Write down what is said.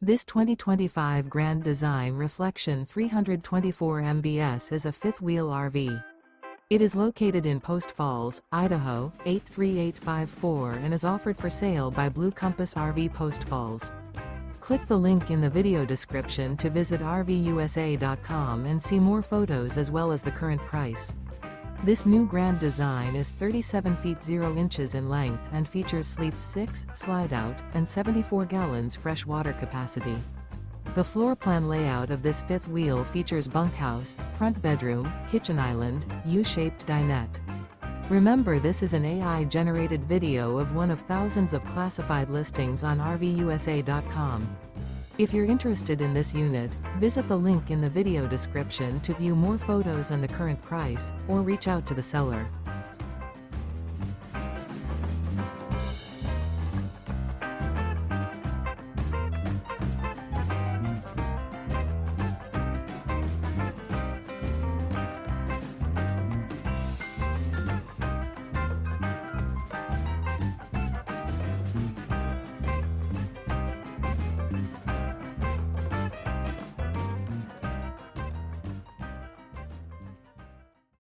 This 2025 Grand Design Reflection 324 mbs is a fifth-wheel RV. It is located in Post Falls, Idaho, 83854 and is offered for sale by Blue Compass RV Post Falls. Click the link in the video description to visit RVUSA.com and see more photos as well as the current price. This new Grand Design is 37 feet 0 inches in length and features sleeps 6, slide-out, and 74 gallons fresh water capacity. The floor plan layout of this fifth wheel features bunkhouse, front bedroom, kitchen island, U-shaped dinette. Remember, this is an AI-generated video of one of thousands of classified listings on RVUSA.com. If you're interested in this unit, visit the link in the video description to view more photos and the current price, or reach out to the seller.